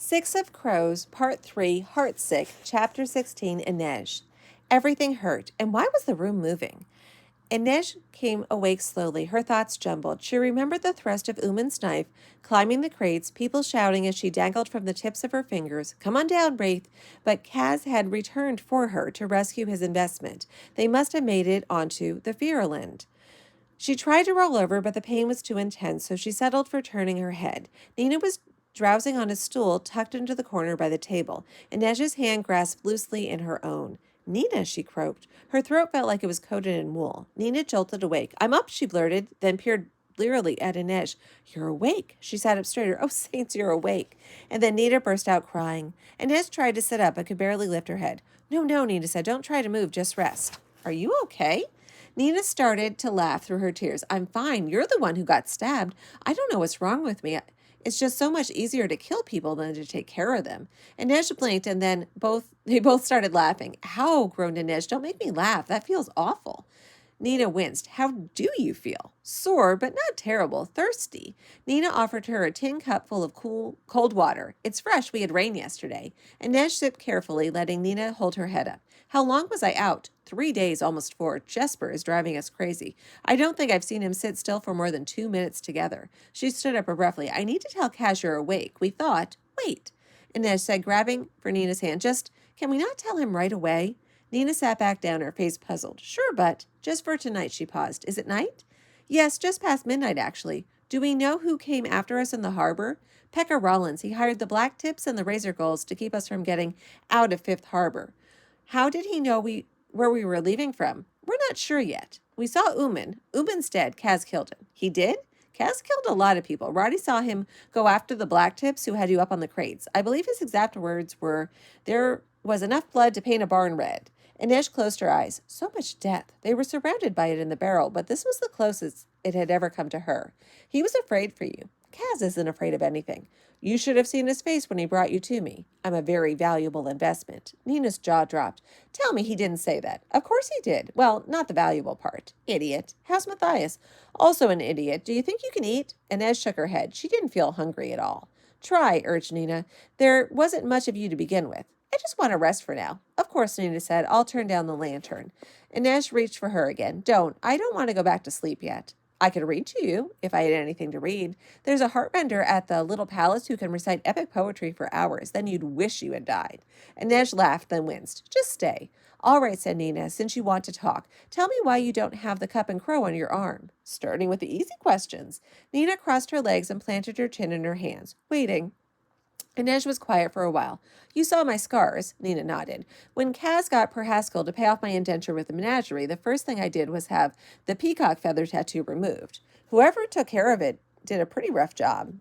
Six of Crows, Part 3, Heartsick, Chapter 16, Inej. Everything hurt, and why was the room moving? Inej came awake slowly, her thoughts jumbled. She remembered the thrust of Uman's knife, climbing the crates, people shouting as she dangled from the tips of her fingers, "Come on down, Wraith." But Kaz had returned for her to rescue his investment. They must have made it onto the Virulent. She tried to roll over, but the pain was too intense, so she settled for turning her head. Nina was drowsing on a stool tucked into the corner by the table. Inej's hand grasped loosely in her own. "Nina," she croaked. Her throat felt like it was coated in wool. Nina jolted awake. "I'm up," she blurted, then peered leerily at Inej. "You're awake." She sat up straighter. "Oh, saints, you're awake." And then Nina burst out crying. Inej tried to sit up, but could barely lift her head. "No, no," Nina said. "Don't try to move. Just rest." "Are you okay?" Nina started to laugh through her tears. "I'm fine. You're the one who got stabbed. I don't know what's wrong with me. It's just so much easier to kill people than to take care of them." Inej blinked, and then they both started laughing. "Ow," groaned Inej. "Don't make me laugh. That feels awful." Nina winced. "How do you feel?" "Sore, but not terrible. Thirsty." Nina offered her a tin cup full of cold water. "It's fresh. We had rain yesterday." Inej sipped carefully, letting Nina hold her head up. "How long was I out?" 3 days, almost 4. Jesper is driving us crazy. I don't think I've seen him sit still for more than 2 minutes together." She stood up abruptly. "I need to tell Kaz you're awake. We thought—" "Wait," Inej said, grabbing for Nina's hand. "Can we not tell him right away?" Nina sat back down, her face puzzled. "Sure, but just for tonight," she paused. "Is it night?" "Yes, just past midnight, actually." "Do we know who came after us in the harbor?" "Pekka Rollins. He hired the Black Tips and the Razor Gulls to keep us from getting out of Fifth Harbor." "How did he know where we were leaving from?" "We're not sure yet. We saw Uman. Uman's dead. Kaz killed him." "He did?" "Kaz killed a lot of people. Roddy saw him go after the Black Tips who had you up on the crates. I believe his exact words were, 'There was enough blood to paint a barn red.'" Inej closed her eyes. So much death. They were surrounded by it in the barrel, but this was the closest it had ever come to her. "He was afraid for you." "Kaz isn't afraid of anything." "You should have seen his face when he brought you to me." "I'm a very valuable investment." Nina's jaw dropped. "Tell me he didn't say that." "Of course he did. Well, not the valuable part." "Idiot." "How's Matthias?" "Also an idiot. Do you think you can eat?" Inej shook her head. She didn't feel hungry at all. "Try," urged Nina. "There wasn't much of you to begin with." "I just want to rest for now." "Of course," Nina said. "I'll turn down the lantern." Inej reached for her again. I don't want to go back to sleep yet." "I could read to you, if I had anything to read. There's a heartrender at the Little Palace who can recite epic poetry for hours. Then you'd wish you had died." Inej laughed, then winced. "Just stay." "All right," said Nina, "since you want to talk. Tell me why you don't have the cup and crow on your arm." "Starting with the easy questions." Nina crossed her legs and planted her chin in her hands, waiting. Inej was quiet for a while. "You saw my scars," Nina nodded. "When Kaz got Per Haskell to pay off my indenture with the menagerie, the first thing I did was have the peacock feather tattoo removed. Whoever took care of it did a pretty rough job.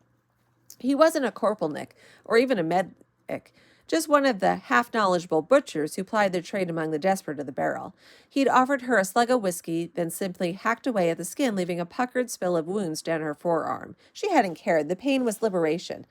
He wasn't a corporalnik or even a medic, just one of the half-knowledgeable butchers who plied their trade among the desperate of the barrel. He'd offered her a slug of whiskey, then simply hacked away at the skin, leaving a puckered spill of wounds down her forearm. She hadn't cared. The pain was liberation.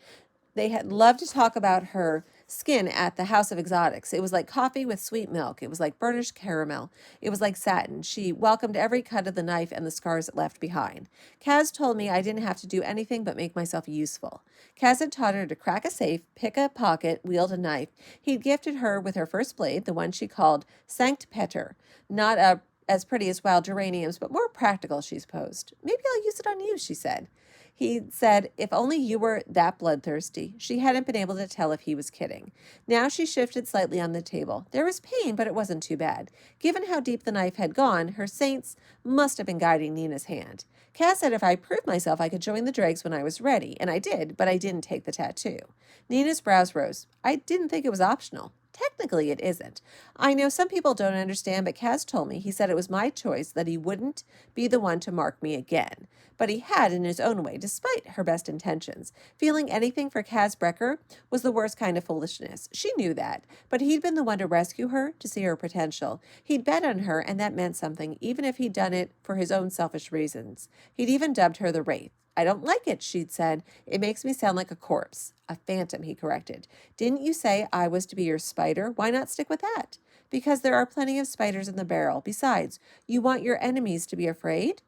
They had loved to talk about her skin at the House of Exotics. It was like coffee with sweet milk. It was like burnished caramel. It was like satin. She welcomed every cut of the knife and the scars it left behind. Kaz told me I didn't have to do anything but make myself useful. Kaz had taught her to crack a safe, pick a pocket, wield a knife. He'd gifted her with her first blade, the one she called Sankt Peter. Not as pretty as wild geraniums, but more practical, she supposed. "Maybe I'll use it on you," she said. He said, if only you were that bloodthirsty. She hadn't been able to tell if he was kidding. Now she shifted slightly on the table. There was pain, but it wasn't too bad. Given how deep the knife had gone, her saints must have been guiding Nina's hand. Cass said if I proved myself, I could join the dregs when I was ready, and I did, but I didn't take the tattoo. Nina's brows rose. I didn't think it was optional. Technically, it isn't. I know some people don't understand, but Kaz told me he said it was my choice, that he wouldn't be the one to mark me again. But he had in his own way, despite her best intentions. Feeling anything for Kaz Brecker was the worst kind of foolishness. She knew that, but he'd been the one to rescue her, to see her potential. He'd bet on her, and that meant something, even if he'd done it for his own selfish reasons. He'd even dubbed her the Wraith. I don't like it, she'd said. It makes me sound like a corpse. A phantom, he corrected. Didn't you say I was to be your spider? Why not stick with that? Because there are plenty of spiders in the barrel. Besides, you want your enemies to be afraid?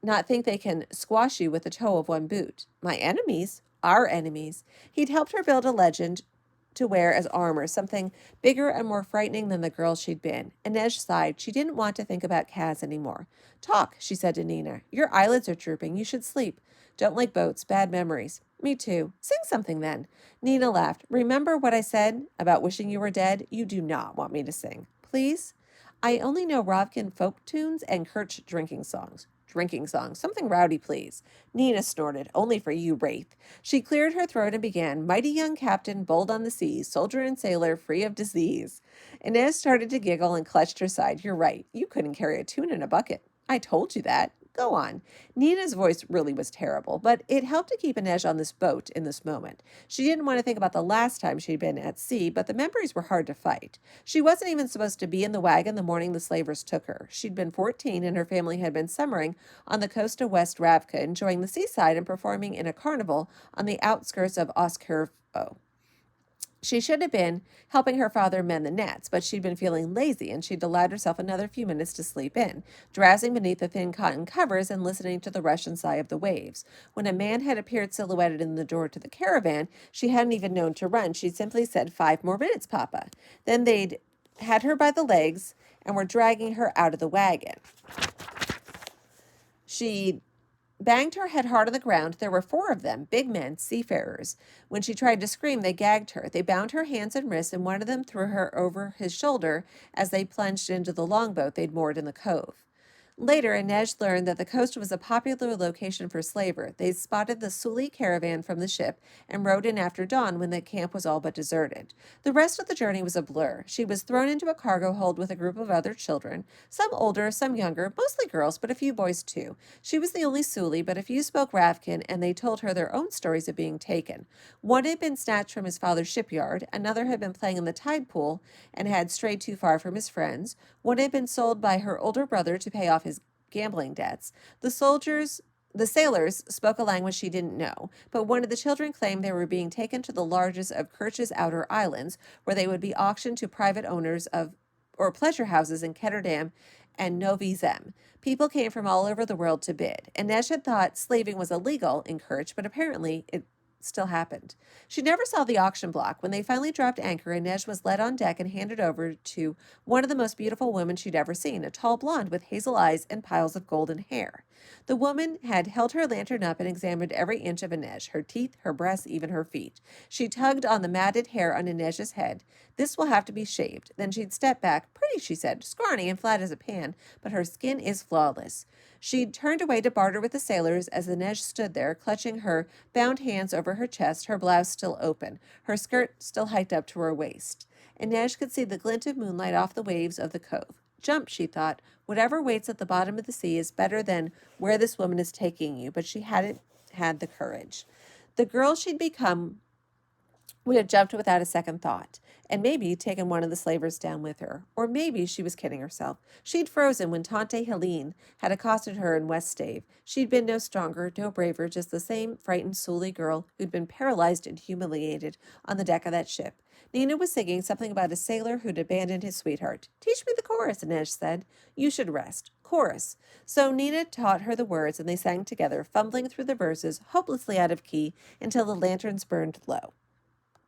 Not think they can squash you with the toe of one boot. My enemies? our enemies. He'd helped her build a legend to wear as armor, something bigger and more frightening than the girl she'd been. Inej sighed. She didn't want to think about Kaz anymore. Talk, she said to Nina. Your eyelids are drooping. You should sleep. Don't like boats. Bad memories. Me too. Sing something then. Nina laughed. Remember what I said about wishing you were dead? You do not want me to sing. Please? I only know Rovkin folk tunes and Kirch drinking songs. Drinking songs. Something rowdy, please. Nina snorted. Only for you, Wraith. She cleared her throat and began, Mighty young captain, bold on the seas, soldier and sailor, free of disease. Inez started to giggle and clutched her side. You're right. You couldn't carry a tune in a bucket. I told you that. Go on. Nina's voice really was terrible, but it helped to keep Inej on this boat in this moment. She didn't want to think about the last time she'd been at sea, but the memories were hard to fight. She wasn't even supposed to be in the wagon the morning the slavers took her. She'd been 14 and her family had been summering on the coast of West Ravka, enjoying the seaside and performing in a carnival on the outskirts of Oskervo. She should have been helping her father mend the nets, but she'd been feeling lazy and she'd allowed herself another few minutes to sleep in, drowsing beneath the thin cotton covers and listening to the rush and sigh of the waves. When a man had appeared silhouetted in the door to the caravan, she hadn't even known to run. She'd simply said, 5 more minutes, Papa. Then they'd had her by the legs and were dragging her out of the wagon. She banged her head hard on the ground. There were 4 of them, big men, seafarers. When she tried to scream, they gagged her. They bound her hands and wrists, and one of them threw her over his shoulder as they plunged into the longboat they'd moored in the cove. Later, Inej learned that the coast was a popular location for slaver. They spotted the Suli caravan from the ship and rode in after dawn when the camp was all but deserted. The rest of the journey was a blur. She was thrown into a cargo hold with a group of other children, some older, some younger, mostly girls, but a few boys too. She was the only Suli, but a few spoke Ravkin, and they told her their own stories of being taken. One had been snatched from his father's shipyard, another had been playing in the tide pool and had strayed too far from his friends, one had been sold by her older brother to pay off his gambling debts. The sailors spoke a language she didn't know, but one of the children claimed they were being taken to the largest of Kirch's outer islands, where they would be auctioned to private owners of or pleasure houses in Ketterdam and Novi Zem. People came from all over the world to bid. Inej had thought slaving was illegal in Kirch, but apparently it still happened. She never saw the auction block. When they finally dropped anchor, Inej was led on deck and handed over to one of the most beautiful women she'd ever seen, a tall blonde with hazel eyes and piles of golden hair. The woman had held her lantern up and examined every inch of Inej, her teeth, her breasts, even her feet. She tugged on the matted hair on Inej's head. This will have to be shaved. Then she'd step back. Pretty, she said, scrawny and flat as a pan, but her skin is flawless. She'd turned away to barter with the sailors as Inej stood there, clutching her bound hands over her chest, her blouse still open, her skirt still hiked up to her waist. Inej could see the glint of moonlight off the waves of the cove. Jump, she thought. Whatever waits at the bottom of the sea is better than where this woman is taking you, but she hadn't had the courage. The girl she'd become would have jumped without a second thought, and maybe taken one of the slavers down with her. Or maybe she was kidding herself. She'd frozen when Tante Helene had accosted her in West Stave. She'd been no stronger, no braver, just the same frightened Suli girl who'd been paralyzed and humiliated on the deck of that ship. Nina was singing something about a sailor who'd abandoned his sweetheart. Teach me the chorus, Inej said. You should rest. Chorus. So Nina taught her the words, and they sang together, fumbling through the verses, hopelessly out of key, until the lanterns burned low.